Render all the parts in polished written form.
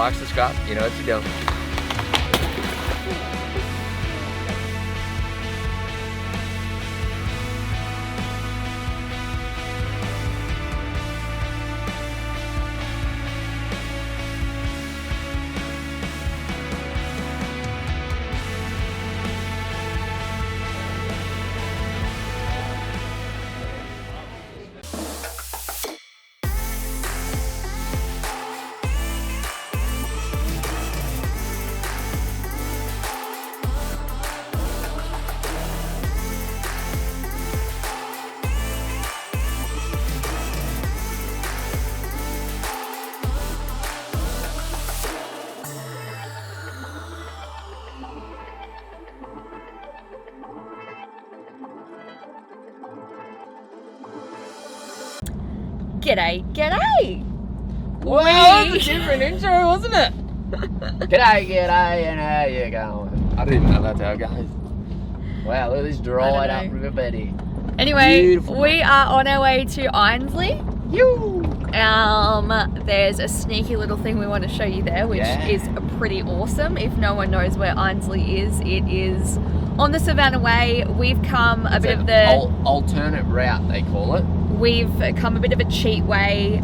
like, subscribe. You know what to do. G'day. Well, that was a different intro, wasn't it? G'day, and how you going? I didn't know that's how it goes. Wow, look at this dried up riverbed. Anyway, Beautiful. we are on our way to Einasleigh. There's a sneaky little thing we want to show you there, which is pretty awesome. If no one knows where Einasleigh is, it is on the Savannah Way. We've come a bit of the alternate route, they call it. We've come a bit of a cheat way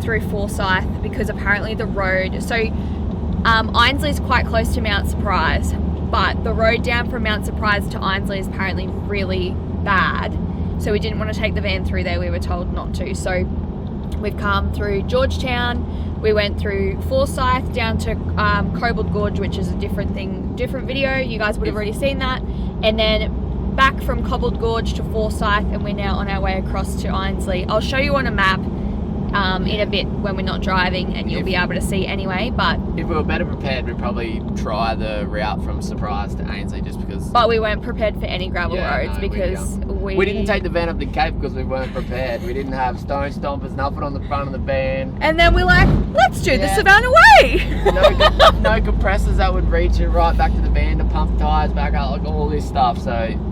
through Forsayth because apparently the road, so Einasleigh is quite close to Mount Surprise, but the road down from Mount Surprise to Einasleigh is apparently really bad, so we didn't want to take the van through there. We were told not to, so we've come through Georgetown. We went through Forsayth down to Copperfield Gorge, which is a different video. You guys would have already seen that, and then back from Copperfield Gorge to Forsyth, and we're now on our way across to Einasleigh. I'll show you on a map in a bit when we're not driving, and you'll be able to see anyway. But if we were better prepared, we'd probably try the route from Surprise to Einasleigh just because. But we weren't prepared for any gravel roads because we didn't take the van up the Cape because we weren't prepared. We didn't have stone stompers, nothing on the front of the van. And then we're like, let's do the Savannah Way. no compressors that would reach it right back to the van to pump tyres back out, like all this stuff. So.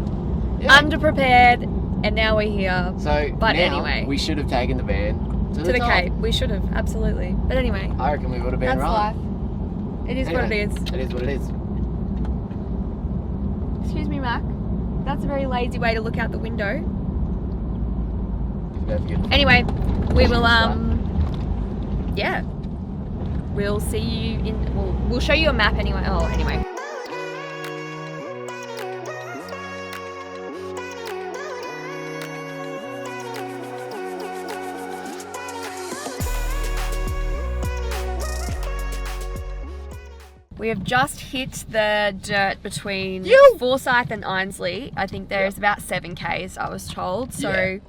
Yeah. Underprepared, and now we're here. So, but now anyway, we should have taken the van to the Cape. We should have, absolutely. But anyway, I reckon we would have been right. That's life. It is what it is. It is what it is. Excuse me, Mac. That's a very lazy way to look out the window. Anyway, we will we'll see you in. We'll show you a map anyway. Oh, anyway. We have just hit the dirt between Forsayth and Einasleigh. I think there's about 7 Ks, I was told. So,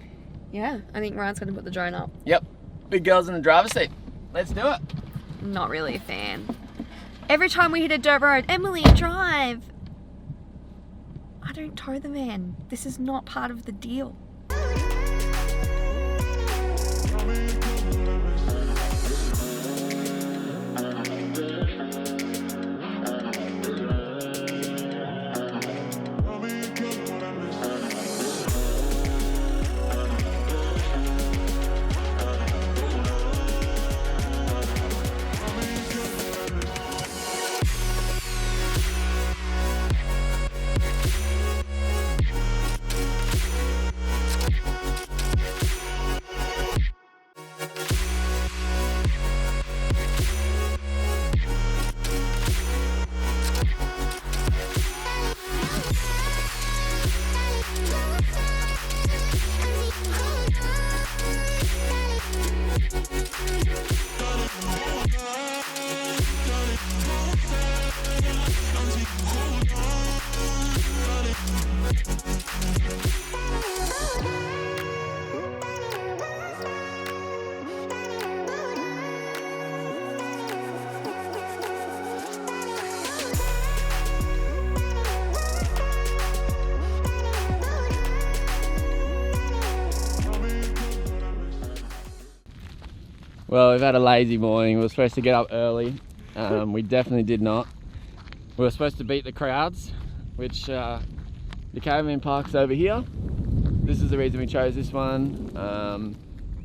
yeah, I think Ryan's going to put the drone up. Yep. Big girls in the driver's seat. Let's do it. Not really a fan. Every time we hit a dirt road, Emily, drive. I don't tow the van. This is not part of the deal. Well, we've had a lazy morning. We were supposed to get up early. We definitely did not. We were supposed to beat the crowds, which the caravan park's over here. This is the reason we chose this one.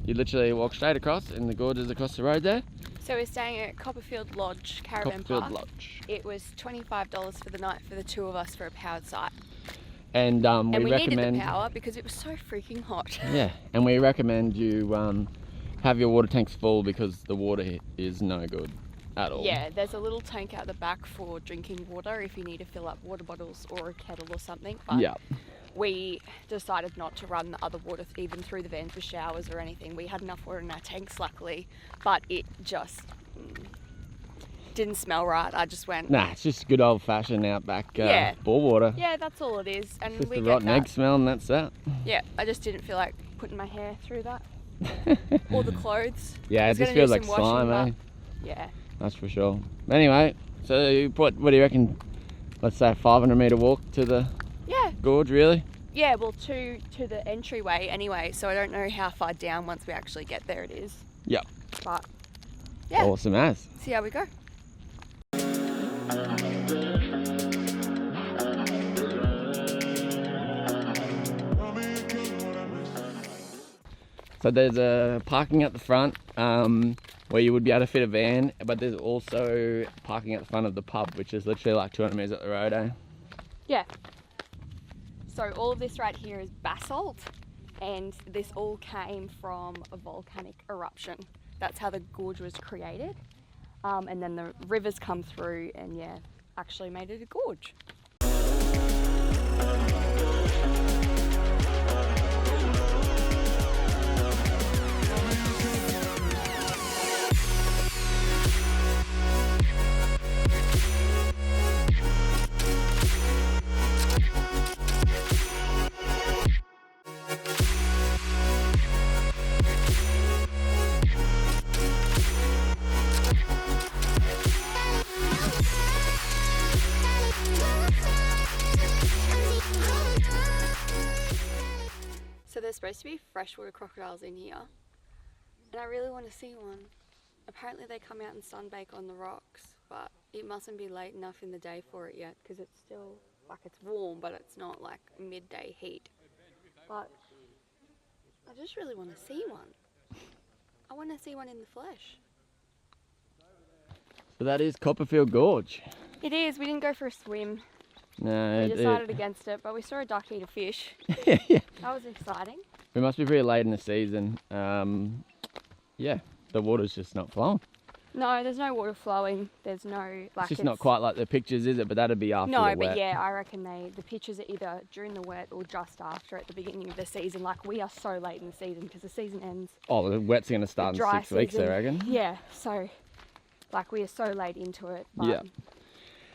You literally walk straight across and the gorge is across the road there. So we're staying at Copperfield Lodge Caravan Copperfield Park. Lodge. It was $25 for the night for the two of us for a powered site. And And we recommend, needed the power because it was so freaking hot. yeah, and we recommend you have your water tanks full because the water is no good at all. Yeah, there's a little tank out the back for drinking water if you need to fill up water bottles or a kettle or something. But Yeah. we decided not to run the other water even through the van for showers or anything. We had enough water in our tanks, luckily, but it just didn't smell right. I just went, Nah, it's just good old fashioned outback Yeah. bore water. yeah, that's all it is. And Just we the get rotten that. egg smell and that's that. Yeah, I just didn't feel like putting my hair through that. Or the clothes. Yeah, I it was just gonna feels do like some washing, slime, eh? but yeah. That's for sure. Anyway, so what do you reckon? Let's say a 500-metre walk to the Yeah, gorge, really? yeah, well, to the entryway anyway, so I don't know how far down once we actually get there it is. Yep. But yeah, Awesome as. see how we go. So there's a parking at the front where you would be able to fit a van, but there's also parking at the front of the pub, which is literally like 200 metres up the road, eh? Yeah. So all of this right here is basalt, and this all came from a volcanic eruption. That's how the gorge was created. And then the rivers come through and yeah, actually made it a gorge. So there's supposed to be freshwater crocodiles in here, and I really want to see one. Apparently they come out and sunbake on the rocks, but it mustn't be late enough in the day for it yet because it's still, like, it's warm, but it's not like midday heat. But I just really want to see one. I want to see one in the flesh. So that is Copperfield Gorge. It is. We didn't go for a swim. No, We decided against it, but we saw a duck eat a fish. yeah. That was exciting. We must be pretty late in the season. Yeah, the water's just not flowing. No, there's no water flowing. There's no like. It's just not quite like the pictures, is it? But that'd be after No, the but wet. yeah, I reckon the pictures are either during the wet or just after at the beginning of the season. Like, we are so late in the season because the season ends. Oh, the wet's going to start in dry 6 weeks, I season. reckon. Yeah, so like we are so late into it. But, Yeah.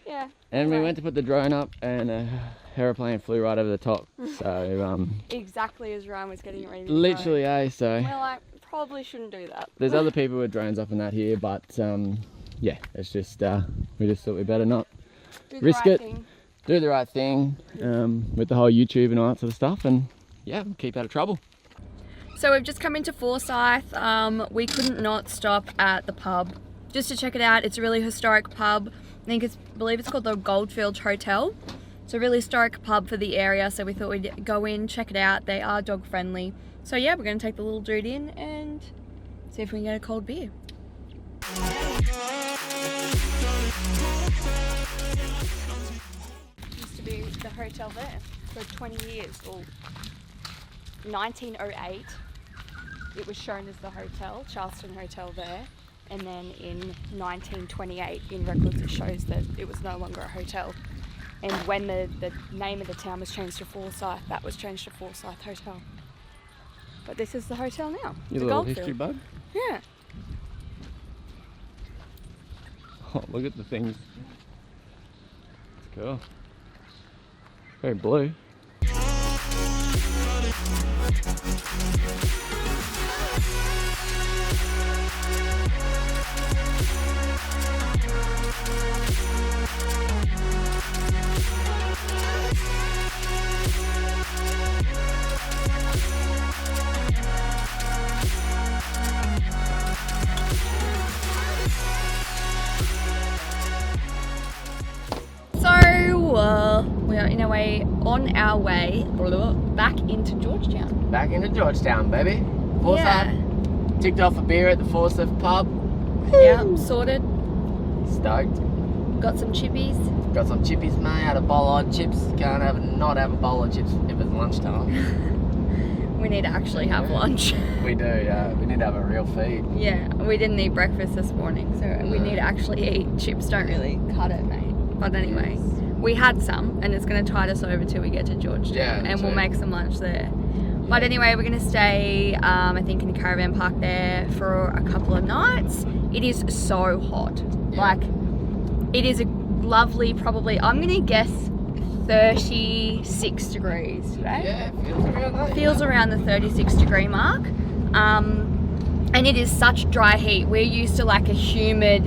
Yeah. And we anyway, went to put the drone up and a aeroplane flew right over the top. So, exactly as Ryan was getting ready to literally, so We're like, probably shouldn't do that. there's other people with drones up and that here, but yeah, it's just, we just thought we better not Do the risk right it. thing. do the right thing with the whole YouTube and all that sort of stuff, and yeah, keep out of trouble. So we've just come into Forsyth. We couldn't not stop at the pub just to check it out. It's a really historic pub. I believe it's called the Goldfield Hotel. It's a really historic pub for the area, so we thought we'd go in, check it out. They are dog friendly. So yeah, we're gonna take the little dude in and see if we can get a cold beer. Used to be the hotel there for 20 years, or 1908. It was shown as the hotel, Charleston Hotel there. And then in 1928 in records it shows that it was no longer a hotel. And when the name of the town was changed to Forsayth, that was changed to Forsayth Hotel. But this is the hotel now. You the little Goldfield. history bug. Yeah. Oh, look at the things. It's cool. Very blue. We are on our way back into Georgetown. Back into Georgetown, baby. Forsyth. Yeah. Ticked off a beer at the Forsayth pub. Yeah, sorted. Stoked. Got some chippies. Got some chippies, mate. Had a bowl of chips. Can't not have a bowl of chips if it's lunchtime. We need to actually have lunch. We do, yeah. We need to have a real feed. Yeah, we didn't eat breakfast this morning, so we need to actually eat. Chips don't really cut it, mate. But anyway, we had some, and it's going to tide us over till we get to Georgetown, Yeah, and we'll make some lunch there. But anyway, we're going to stay, I think, in a caravan park there for a couple of nights. It is so hot. Yeah. Like, it is a lovely, probably, I'm going to guess 36 degrees today. Yeah, feels around that. Feels around the 36 degree mark. And it is such dry heat. We're used to like a humid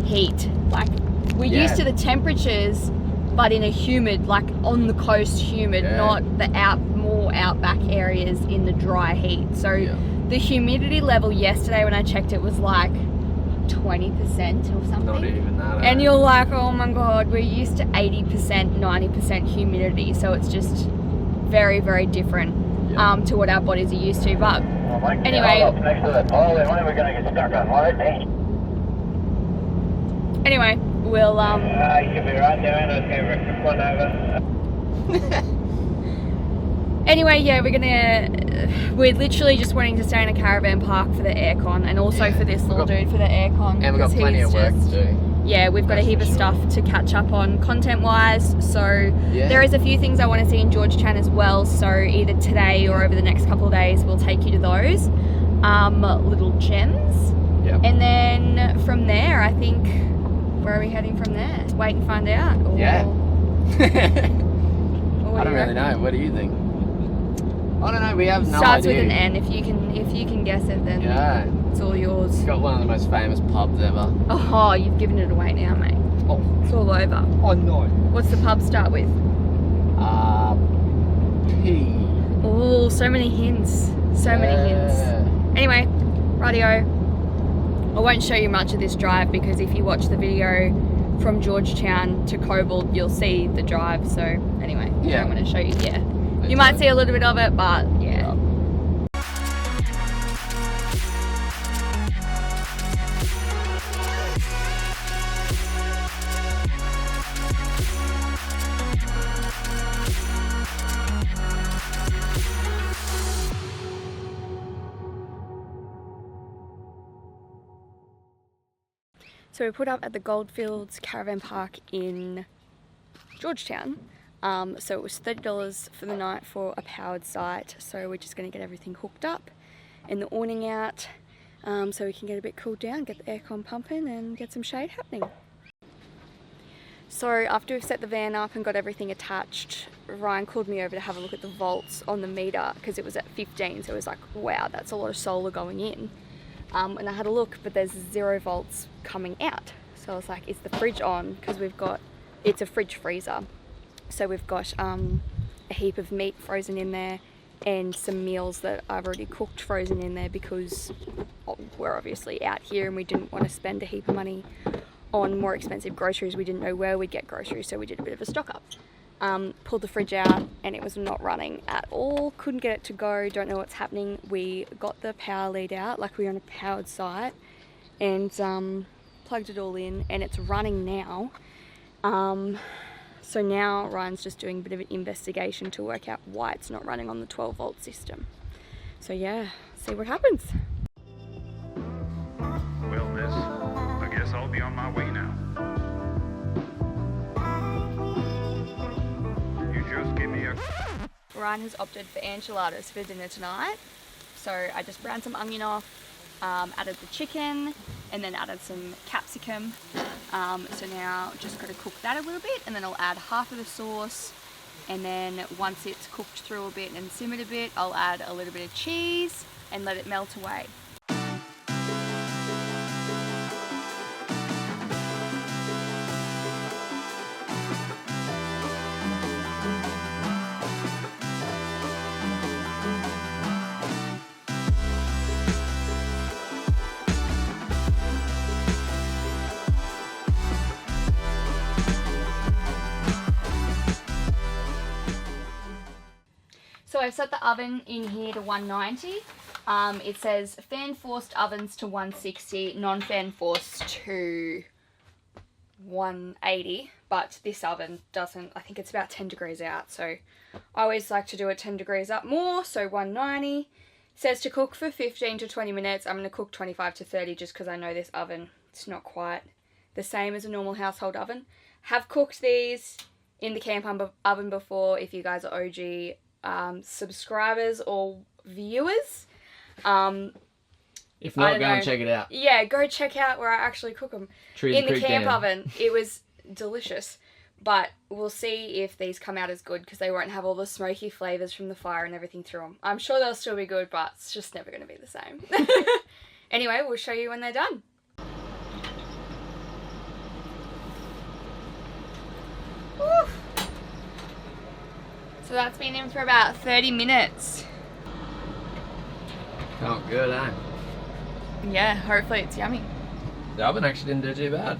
heat. Like, we're used to the temperatures, but in a humid, like on the coast humid, not the more outback areas in the dry heat. So the humidity level yesterday when I checked it was like 20% or something. Not even that. And you're like, oh my God, we're used to 80%, 90% humidity. So it's just very, very different to what our bodies are used to. But anyway. Anyway, we'll you should be right there, and I'll give one over. Anyway, yeah, we're literally just wanting to stay in a caravan park for the aircon, and also for this little dude for the aircon. And we've got plenty of work to do. Yeah, we've got a heap of stuff to catch up on content-wise. So there is a few things I want to see in Georgetown as well. So either today or over the next couple of days, we'll take you to those little gems. Yep. And then from there, I think, where are we heading from there? Wait and find out. Or, Yeah. or I don't really know. What do you think? I don't know. We have no Starts idea. with an N. If you can guess it, then it's all yours. It's got one of the most famous pubs ever. Oh, you've given it away now, mate. Oh, It's all over. oh no. What's the pub start with? P. Oh, so many hints. So many hints. Anyway, radio. I won't show you much of this drive because if you watch the video from Georgetown to Cobalt, you'll see the drive. So anyway, I'm going to show you. Yeah, you might see a little bit of it, but yeah. So we put up at the Goldfields Caravan Park in Georgetown. So it was $30 for the night for a powered site. So we're just going to get everything hooked up and the awning out so we can get a bit cooled down, get the aircon pumping and get some shade happening. So after we've set the van up and got everything attached, Ryan called me over to have a look at the volts on the meter because it was at 15. So it was like, wow, that's a lot of solar going in. And I had a look, but there's 0 volts coming out. So I was like, is the fridge on? Because it's a fridge freezer. So we've got a heap of meat frozen in there and some meals that I've already cooked frozen in there because we're obviously out here and we didn't want to spend a heap of money on more expensive groceries. We didn't know where we'd get groceries, so we did a bit of a stock up. Pulled the fridge out and it was not running at all. Couldn't get it to go, don't know what's happening. We got the power lead out, like we were on a powered site, and plugged it all in and it's running now. So now Ryan's just doing a bit of an investigation to work out why it's not running on the 12 volt system. So yeah, see what happens. Well, miss, I guess I'll be on my way now. You just give me a... Ryan has opted for enchiladas for dinner tonight. So I just browned some onion off, added the chicken, and then added some capsicum. So now just got to cook that a little bit, and then I'll add half of the sauce. And then once it's cooked through a bit and simmered a bit, I'll add a little bit of cheese and let it melt away. So I've set the oven in here to 190 It says fan forced ovens to 160, non-fan forced to 180, but this oven doesn't. I think it's about 10 degrees out, so I always like to do it 10 degrees up more, so 190. Says to cook for 15 to 20 minutes. I'm going to cook 25 to 30 just because I know this oven, it's not quite the same as a normal household oven. Have cooked these in the camp oven before if you guys are OG subscribers or viewers. If not, go and check it out. Yeah, go check out where I actually cook them. In the camp oven. It was delicious. But we'll see if these come out as good because they won't have all the smoky flavours from the fire and everything through them. I'm sure they'll still be good, but it's just never going to be the same. Anyway, we'll show you when they're done. Woo. So that's been in for about 30 minutes. Oh, good, eh? Yeah, hopefully it's yummy. The oven actually didn't do too bad.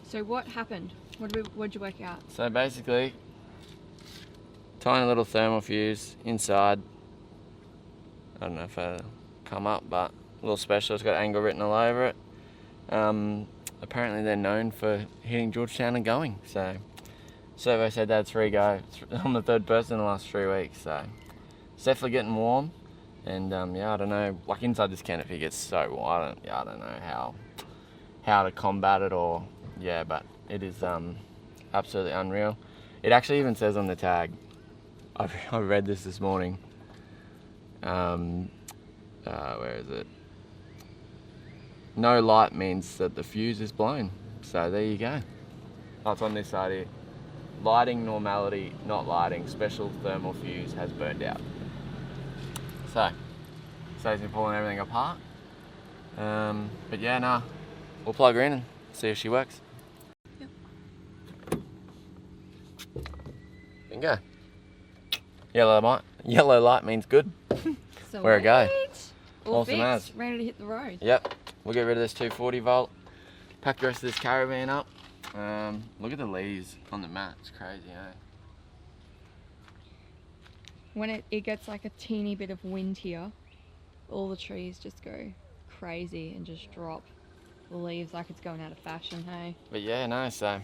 So what happened? What'd you work out? So basically, tiny little thermal fuse inside. I don't know if it'll come up, but a little special. It's got angle written all over it. Apparently they're known for hitting Georgetown and going. So Servo said they had 3 go. I'm the 3rd person in the last 3 weeks. So it's definitely getting warm. And yeah, I don't know. Like inside this canopy gets so warm. I don't know how to combat it or yeah, but it is absolutely unreal. It actually even says on the tag. I read this morning. Where is it? No light means that the fuse is blown. So there you go. Oh, it's on this side here. Lighting normality, not lighting. Special thermal fuse has burned out. So, saves me pulling everything apart. But yeah, nah. We'll plug her in and see if she works. Yep. Bingo. Yellow light means good. So Where it go? All Awesome fixed, as. ready to hit the road. Yep. We'll get rid of this 240 volt. Pack the rest of this caravan up. Look at the leaves on the mat. It's crazy, eh? When it gets like a teeny bit of wind here, all the trees just go crazy and just drop the leaves like it's going out of fashion, hey? But yeah, no, so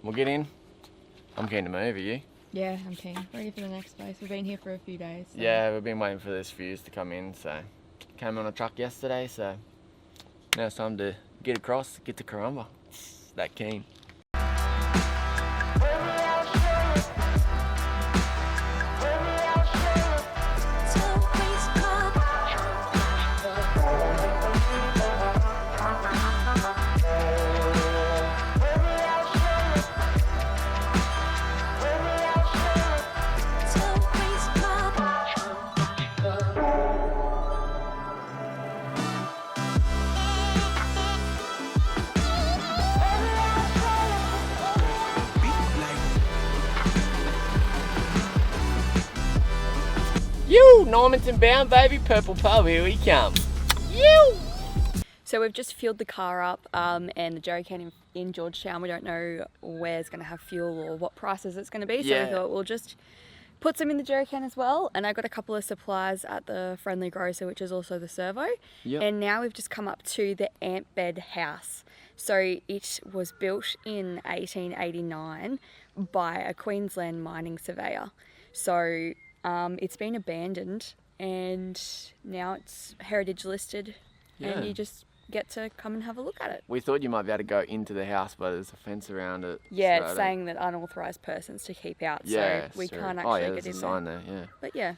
we'll get in. I'm keen to move, are you? Yeah, I'm keen. Ready for the next place. We've been here for a few days. So. Yeah, we've been waiting for this fuse to come in, so came on a truck yesterday, so now it's time to get across, get to Karumba. That keen. You, Normanton bound, baby, purple pub, here we come. You. So we've just filled the car up and the jerry can in Georgetown. We don't know where it's going to have fuel or what prices it's going to be. So we thought we'll just put some in the jerry can as well. And I got a couple of supplies at the Friendly Grocer, which is also the servo. Yep. And now we've just come up to the Antbed House. So it was built in 1889 by a Queensland mining surveyor. So it's been abandoned and now it's heritage listed and you just get to come and have a look at it. We thought you might be able to go into the house, but there's a fence around it. Yeah, so it's saying that unauthorised persons to keep out, yeah, so we true. can't actually get get in there's a sign there, yeah. But yeah.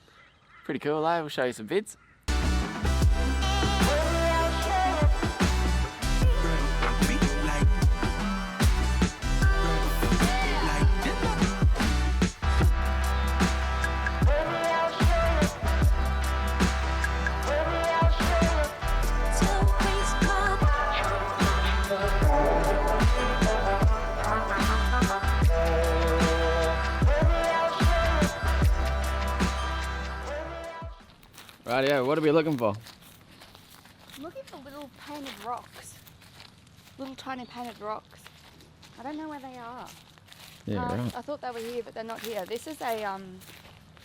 Pretty cool, eh? We'll show you some vids. Rightio, what are we looking for? little painted rocks. Little tiny painted rocks. I don't know where they are. Yeah, right. I thought they were here, but they're not here. This is a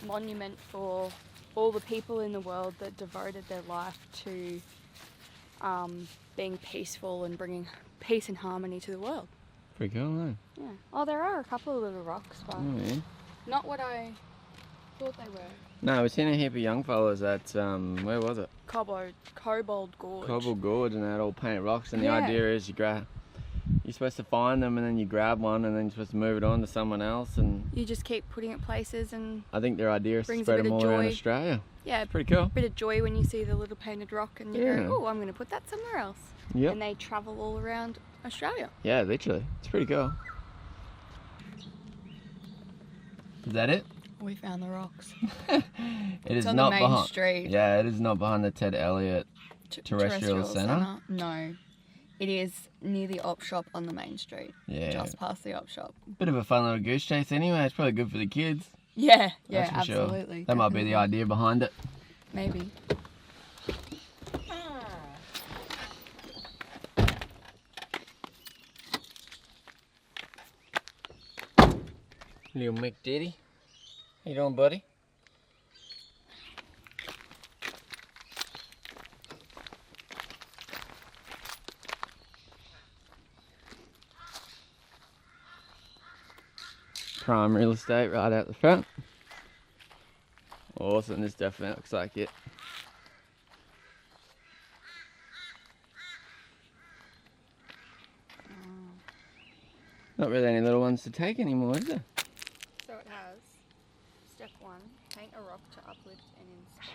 monument for all the people in the world that devoted their life to being peaceful and bringing peace and harmony to the world. Pretty cool, eh? Yeah. Oh, there are a couple of little rocks, but Oh, yeah. not what I thought they were. No, we've seen a heap of young fellas at, where was it? Cobbled Gorge. Cobbled Gorge, and they had all painted rocks, and the Yeah. idea is you're supposed to find them, and then you grab one, and then you're supposed to move it on to someone else, and You just keep putting it places, and I think their idea is to Brings a spread bit them of all around joy. Australia. yeah, Pretty cool. bit of joy when you see the little painted rock and you Yeah. go, oh, I'm going to put that somewhere else. Yep. And they travel all around Australia. Yeah, literally. It's pretty cool. Is that it? We found the rocks. It is on not the main behind. street. Yeah, it is not behind the Ted Elliott Terrestrial Centre. No. It is near the op shop on the main street. Yeah. Just past the op shop. Bit of a fun little goose chase anyway. It's probably good for the kids. Yeah, That's for sure. absolutely. That might be the definitely. idea behind it. Maybe. Little Mick Diddy. How you doing, buddy? Prime real estate right out the front. Awesome, this definitely looks like it. Not really any little ones to take anymore, is there? So it has step 1, paint a rock to uplift and inspire.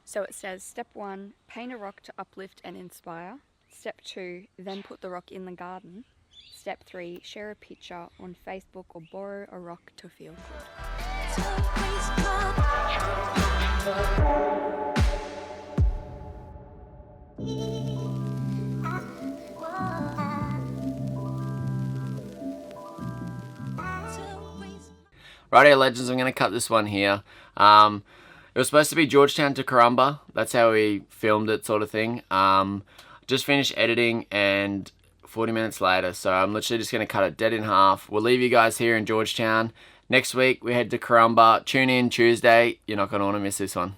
So it says step 1, paint a rock to uplift and inspire. Step 2, then put the rock in the garden. Step 3, share a picture on Facebook or borrow a rock to feel good. Rightio legends, I'm going to cut this one here. It was supposed to be Georgetown to Corumba. That's how we filmed it, sort of thing. Just finished editing and 40 minutes later, so I'm literally just going to cut it dead in half. We'll leave you guys here in Georgetown. Next week we head to Corumba. Tune in Tuesday. You're not going to want to miss this one.